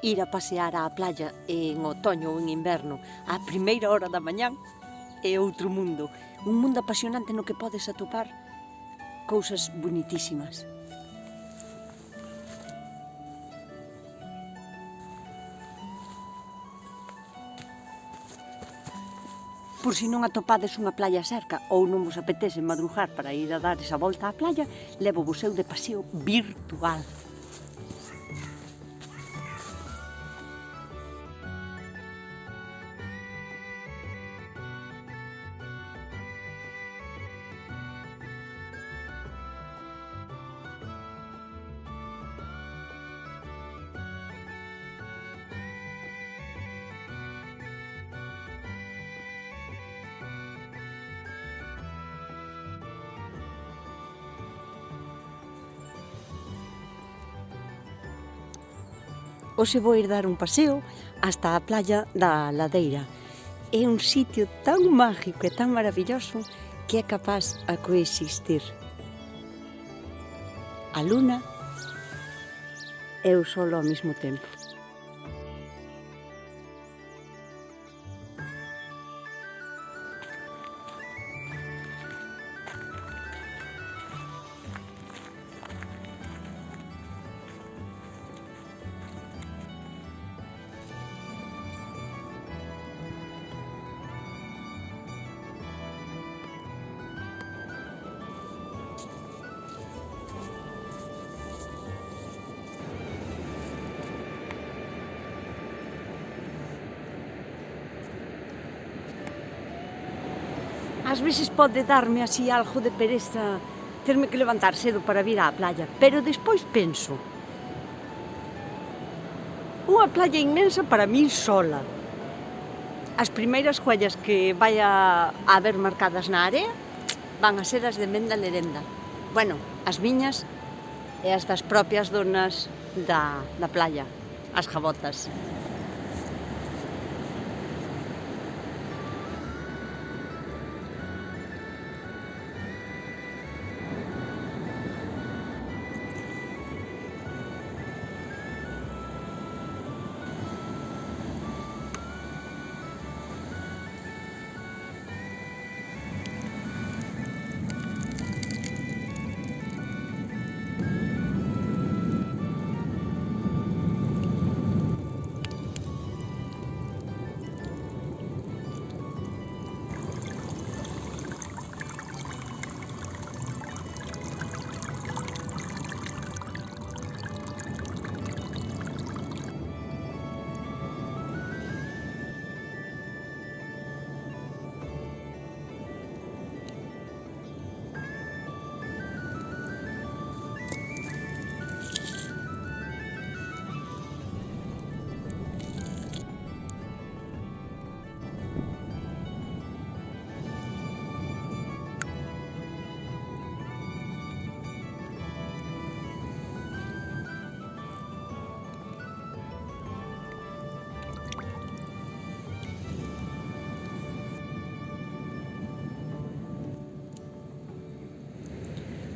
Ir a pasear á playa en otoño ou en inverno á primeira hora da mañán é outro mundo. Un mundo apasionante no que podes atopar cousas bonitísimas. Por si non atopades unha playa cerca ou non vos apetece madrugar para ir a dar esa volta á playa, levo vos eu de paseo virtual. Hoxe vou ir dar un paseo hasta a playa da Ladeira. É un sitio tan mágico e tan maravilloso que é capaz a coexistir a luna e o sol ao mesmo tempo. Ás veces pode darme así algo de pereza terme que levantar cedo para vir á playa, pero despois penso, unha playa inmensa para min sola. As primeiras huellas que vai a haber marcadas na area van a ser as de Menda Lerenda. Bueno, as miñas e as das propias donas da playa, as jabotas.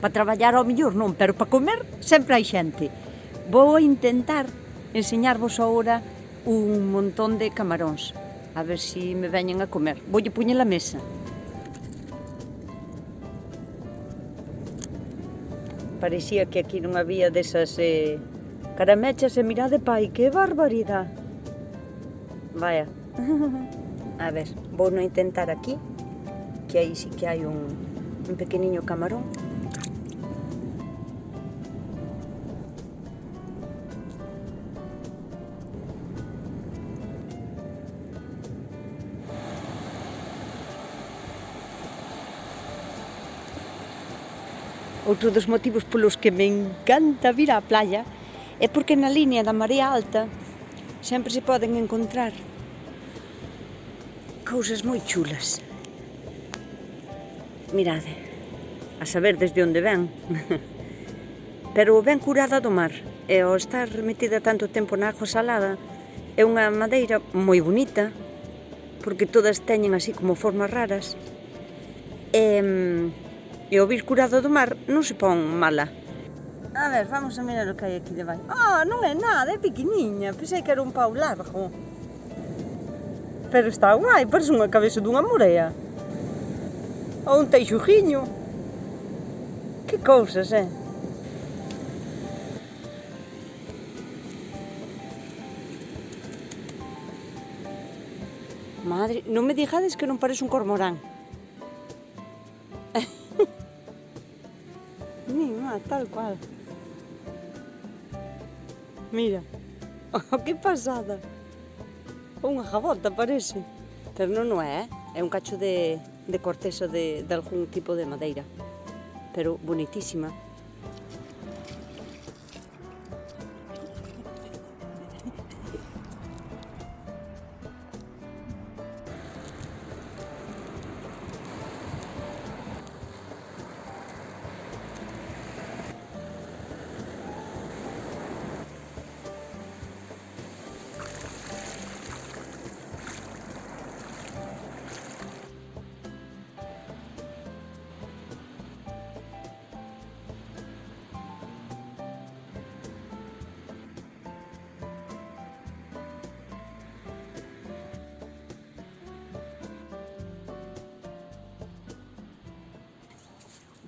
Para traballar ao mellor non, pero para comer sempre hai xente. Vou intentar enseñarvos agora un montón de camaróns, a ver se me veñen a comer. Voulle puñer a mesa. Parecía que aquí non había desas caramechas e mirade, pai, que barbaridade. Vaya. A ver, vou non intentar aquí, que aí sí que hai un pequeniño camarón. Outro dos motivos polos que me encanta vir á playa é porque na liña da marea alta sempre se poden encontrar cousas moi chulas. Mirade, a saber desde onde ven, pero ven curada do mar e ao estar metida tanto tempo na auga salada é unha madeira moi bonita porque todas teñen así como formas raras e ao vir curado do mar non se pon mala. A ver, vamos a mirar o que hai aquí debaixo. Non é nada, é pequeniña. Pensei que era un pau largo. Pero está guai, parece unha cabeza dunha morea. Ou un teixugiño. Que cousas, Madre, non me digades que non parece un cormorán. Mira, tal cual. Mira. Oh, que pasada. Unha jabota parece. Pero non é, é un cacho de corteza de algún tipo de madeira. Pero bonitísima.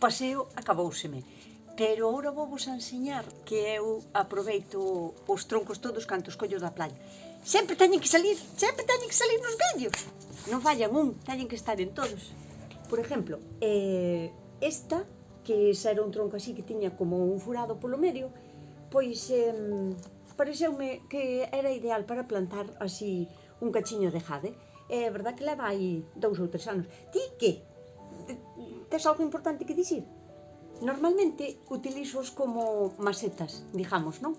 O paseo acabouseme, pero agora vou vos enseñar que eu aproveito os troncos todos cantos collo da playa. Sempre teñen que salir nos vídeos. Non fallan un, teñen que estar en todos. Por exemplo, esta, que xa era un tronco así que tiña como un furado polo medio, pois pareceume que era ideal para plantar así un cachiño de jade. É verdad que leva aí 2 ou 3 anos. Ti que? Tes algo importante que dicir? Normalmente utilizoos como macetas, digamos, non?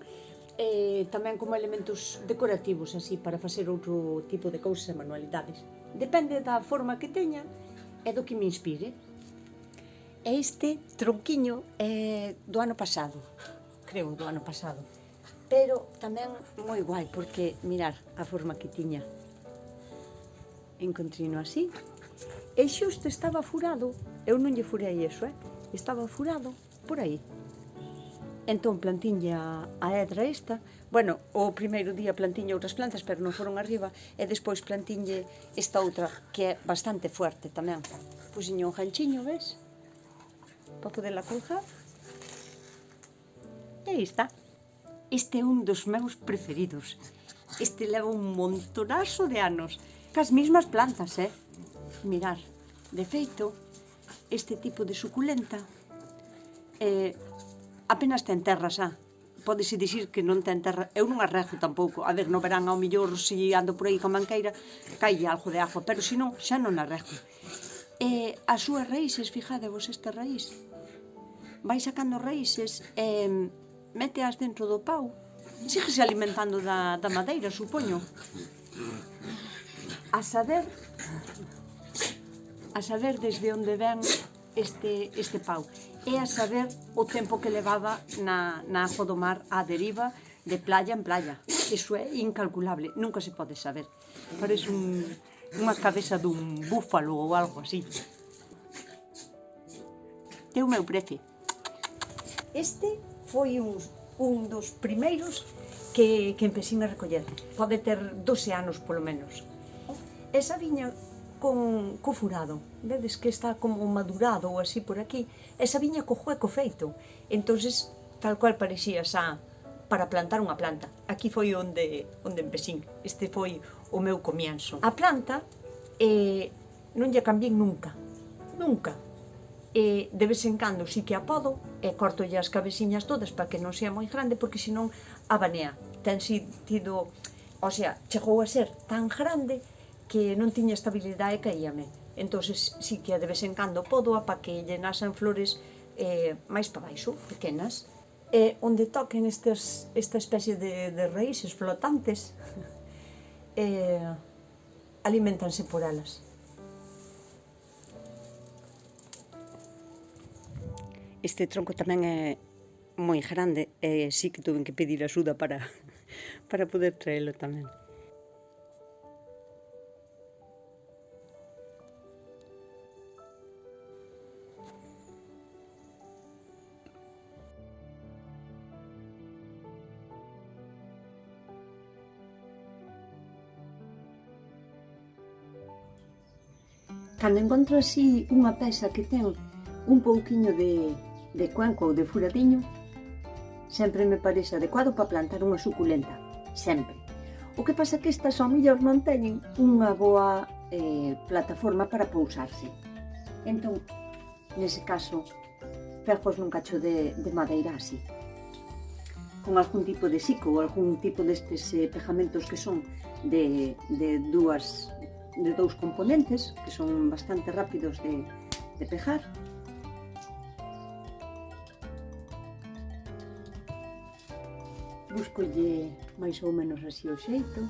Tamén como elementos decorativos, así, para facer outro tipo de cousas e manualidades. Depende da forma que teña e do que me inspire. Este tronquiño é do ano pasado, creo, do ano pasado. Pero tamén moi guai, porque mirar a forma que tiña. Encontrino así. E xusto estaba furado, eu non lle furei eso, estaba furado por aí. Entón plantinlle a hedra esta, bueno, o primeiro día plantinlle outras plantas, pero non foron arriba, e despois plantinlle esta outra, que é bastante fuerte tamén. Puxenlle un ganchiño, ves? Para poderla colgar. E aí está. Este é un dos meus preferidos. Este leva un montonazo de anos. Cas mismas plantas, Mirar, de feito, este tipo de suculenta apenas ten terra xa. Pódese dicir que non ten terra. Eu non a rego tampouco. A ver, no verán ao millor, se ando por aí con manqueira, caille algo de agua, pero se non, xa non a rego. As súas raíces, fijadevos esta raíz. Vai sacando raíces e méteas dentro do pau. Síguese alimentando da madeira, supoño. A saber desde onde ven este pau. E a saber o tempo que levaba na agua do mar á deriva, de playa en playa. Iso é incalculable, nunca se pode saber. Parece unha cabeza dun búfalo ou algo así. É o meu prefe. Este foi un dos primeiros que empecín a recoller. Pode ter 12 anos polo menos. Esa viña co furado, vedes que está como madurado ou así por aquí, esa viña co jueco feito, entonces tal cual parecía xa para plantar unha planta. Aquí foi onde empecín, este foi o meu comienzo. A planta non lle cambién nunca, de vez en cando sí que a podo e cortolle as cabeciñas todas para que non sea moi grande, porque senón abanea. Ten tido, o sea, chegou a ser tan grande que non tiña estabilidade e caíame. Entonces, sí que de vez en cando pódoa para que lle nasan flores máis para baixo, pequenas. Onde toquen esta especie de raíces flotantes, alimentanse por elas. Este tronco tamén é moi grande e sí que tuve que pedir axuda para poder traelo tamén. Cando encontro así unha peza que ten un pouquiño de cuenco ou de furadiño, sempre me parece adecuado para plantar unha suculenta, sempre. O que pasa que estas ao mellor non teñen unha boa plataforma para pousarse. Entón, nese caso, pegos nun cacho de madeira así, con algún tipo de sico ou algún tipo destes pegamentos que son de dous componentes, que son bastante rápidos de pegar. Buscolle máis ou menos así o xeito.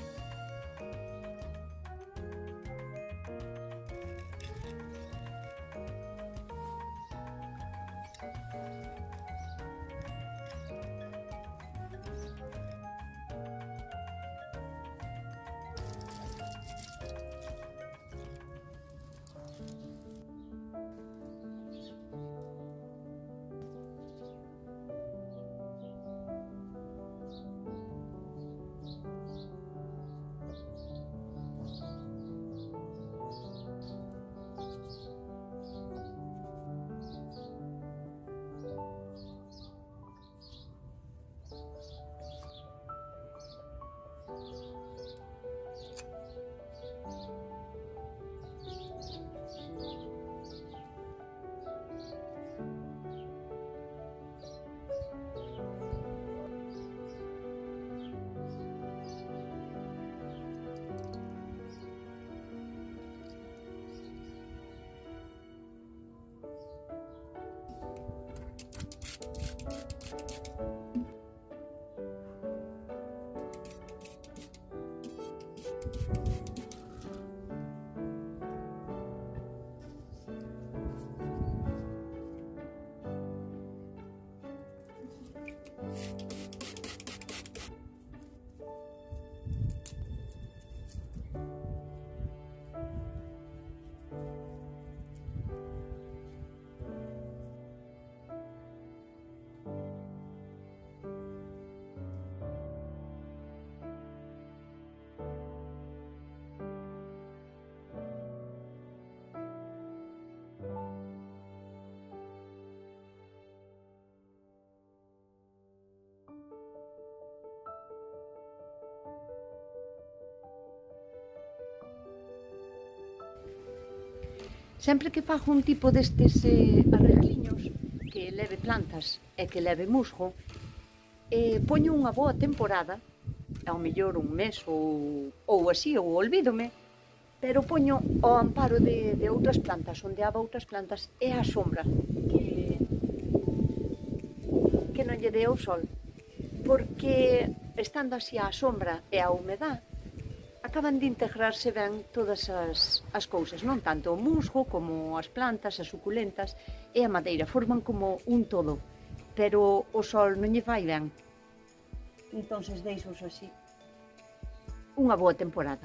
Sempre que fago un tipo destes arregliños que leve plantas e que leve musgo, poño unha boa temporada, ao mellor un mes ou así, ou olvídome, pero poño ao amparo de outras plantas, onde haba outras plantas, e a sombra, que non lle dé o sol, porque estando así a sombra e a humedad, acaban de integrarse ben todas as cousas, non tanto o musgo como as plantas, as suculentas e a madeira, forman como un todo, pero o sol non lle vai ben. Entonces deixos así unha boa temporada.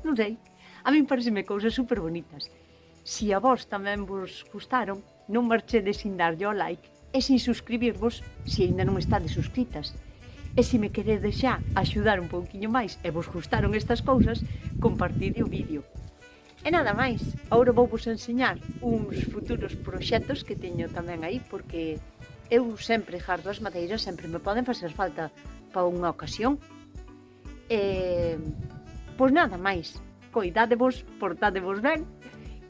Non sei, a min pareceme cousas super bonitas. Si a vos tamén vos gustaron, non marchedes sin darlle ao like e sin suscribirvos se aínda non estades suscritas. E se me queredes xa axudar un pouquiño máis e vos gustaron estas cousas, compartide o vídeo. E nada máis, agora vou vos enseñar uns futuros proxectos que teño tamén aí, porque eu sempre gardo as madeiras, sempre me poden facer falta para unha ocasión. Pois nada máis, coidádevos, portádevos ben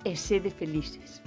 e sede felices.